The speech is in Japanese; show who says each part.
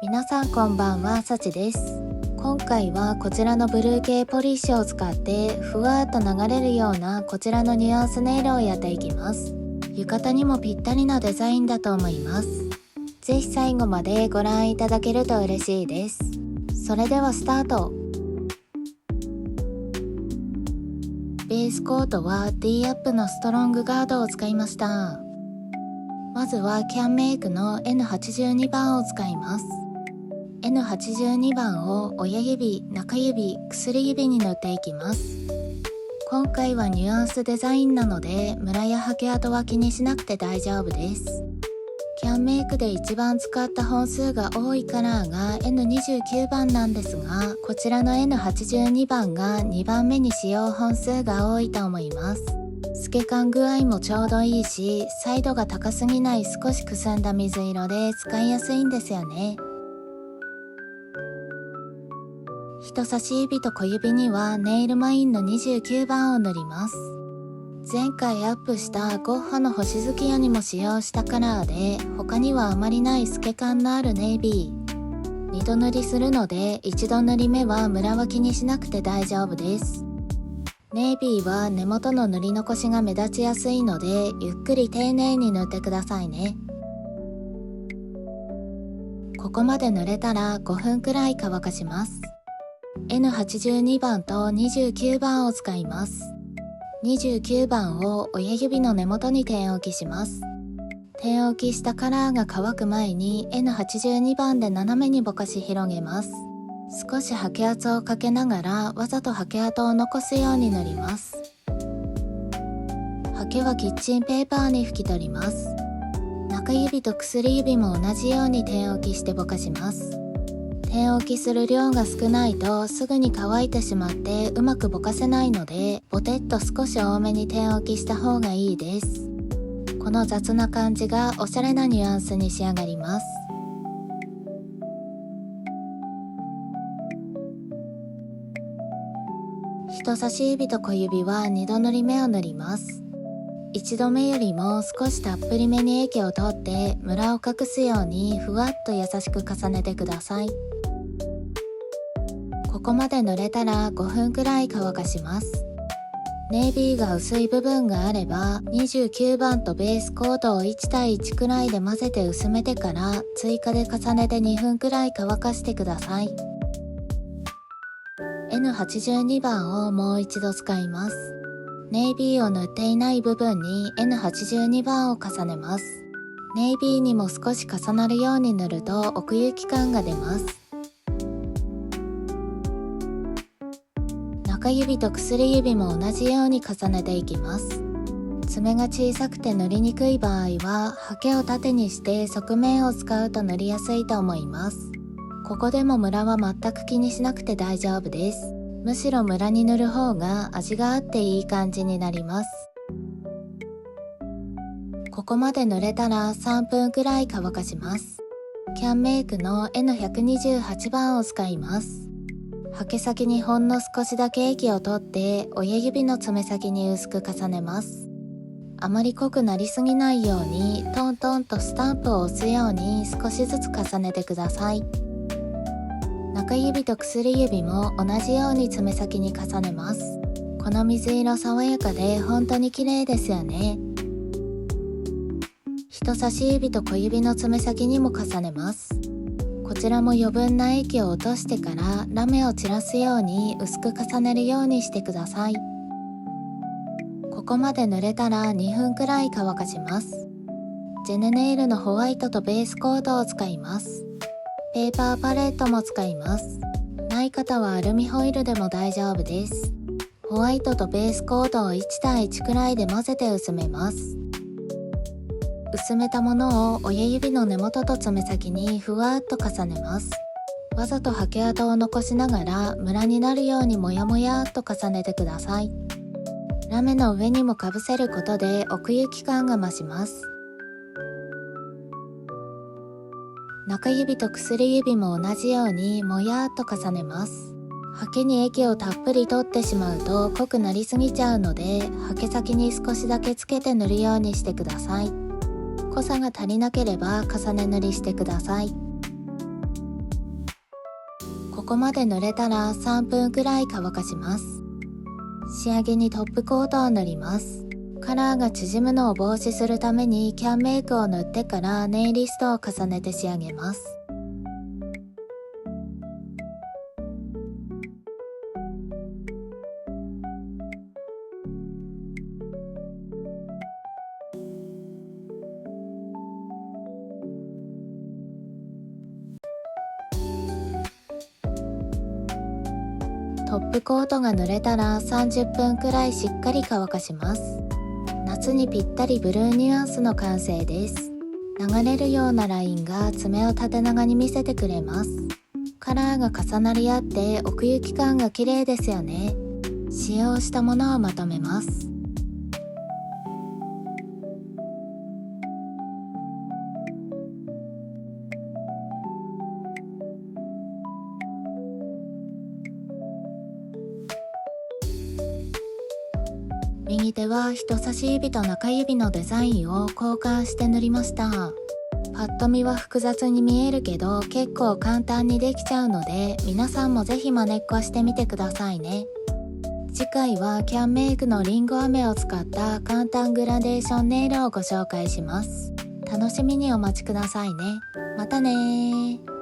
Speaker 1: 皆さんこんばんは、さちです。今回はこちらのブルー系ポリッシュを使ってふわっと流れるようなこちらのニュアンスネイルをやっていきます。浴衣にもぴったりなデザインだと思います。ぜひ最後までご覧いただけると嬉しいです。それではスタート。ベースコートは D アップのストロングガードを使いました。まずはキャンメイクの N82 番を使います。N82 番を親指、中指、薬指に塗っていきます。今回はニュアンスデザインなのでムラやハケ跡は気にしなくて大丈夫です。キャンメイクで一番使った本数が多いカラーが N29 番なんですが、こちらの N82 番が2番目に使用本数が多いと思います。透け感具合もちょうどいいし、彩度が高すぎない少しくすんだ水色で使いやすいんですよね。人差し指と小指にはネイルマインの29番を塗ります。前回アップしたゴッホの星月夜にも使用したカラーで、他にはあまりない透け感のあるネイビー。2度塗りするので1度塗り目はムラは気にしなくて大丈夫です。ネイビーは根元の塗り残しが目立ちやすいのでゆっくり丁寧に塗ってくださいね。ここまで塗れたら5分くらい乾かします。N82 番と29番を使います。29番を親指の根元に点置きします。点置きしたカラーが乾く前に N82 番で斜めにぼかし広げます。少しハケ圧をかけながらわざとハケ跡を残すように塗ります。ハケはキッチンペーパーに拭き取ります。中指と薬指も同じように点置きしてぼかします。点置きする量が少ないとすぐに乾いてしまってうまくぼかせないので、ボテッと少し多めに点置きした方がいいです。この雑な感じがおしゃれなニュアンスに仕上がります。人差し指と小指は2度塗り目を塗ります。1度目よりも少したっぷりめに液を取ってムラを隠すようにふわっと優しく重ねてください。ここまで塗れたら5分くらい乾かします。ネイビーが薄い部分があれば29番とベースコードを1対1くらいで混ぜて薄めてから追加で重ねて2分くらい乾かしてください。N82 番をもう一度使います。ネイビーを塗っていない部分に N82 番を重ねます。ネイビーにも少し重なるように塗ると奥行き感が出ます。中指と薬指も同じように重ねていきます。爪が小さくて塗りにくい場合はハケを縦にして側面を使うと塗りやすいと思います。ここでもムラは全く気にしなくて大丈夫です。むしろムラに塗る方が味があっていい感じになります。ここまで塗れたら3分くらい乾かします。キャンメイクの N128 番を使います。ハケ先にほんの少しだけ液を取って親指の爪先に薄く重ねます。あまり濃くなりすぎないようにトントンとスタンプを押すように少しずつ重ねてください。中指と薬指も同じように爪先に重ねます。この水色爽やかで本当に綺麗ですよね。人差し指と小指の爪先にも重ねます。こちらも余分な液を落としてからラメを散らすように薄く重ねるようにしてください。ここまで塗れたら2分くらい乾かします。ジェネネイルのホワイトとベースコードを使います。ペーパーパレットも使います。ない方はアルミホイルでも大丈夫です。ホワイトとベースコードを1対1くらいで混ぜて薄めます。薄めたものを親指の根元と爪先にふわっと重ねます。わざとハケ跡を残しながらムラになるようにもやもやっと重ねてください。ラメの上にもかぶせることで奥行き感が増します。中指と薬指も同じようにもやっと重ねます。ハケに液をたっぷり取ってしまうと濃くなりすぎちゃうので、ハケ先に少しだけつけて塗るようにしてください。濃さが足りなければ重ね塗りしてください。こまで塗れたら3分くらい乾かします。仕上げにトップコートを塗ります。カラーが縮むのを防止するためにキャンメイクを塗ってからネイリストを重ねて仕上げます。トップコートが塗れたら30分くらいしっかり乾かします。夏にぴったりブルーニュアンスの完成です。流れるようなラインが爪を縦長に見せてくれます。カラーが重なり合って奥行き感が綺麗ですよね。使用したものをまとめます。右手は人差し指と中指のデザインを交換して塗りました。パッと見は複雑に見えるけど結構簡単にできちゃうので、皆さんもぜひ真似っこしてみてくださいね。次回はキャンメイクのリンゴ飴を使った簡単グラデーションネイルをご紹介します。楽しみにお待ちくださいね。またねー。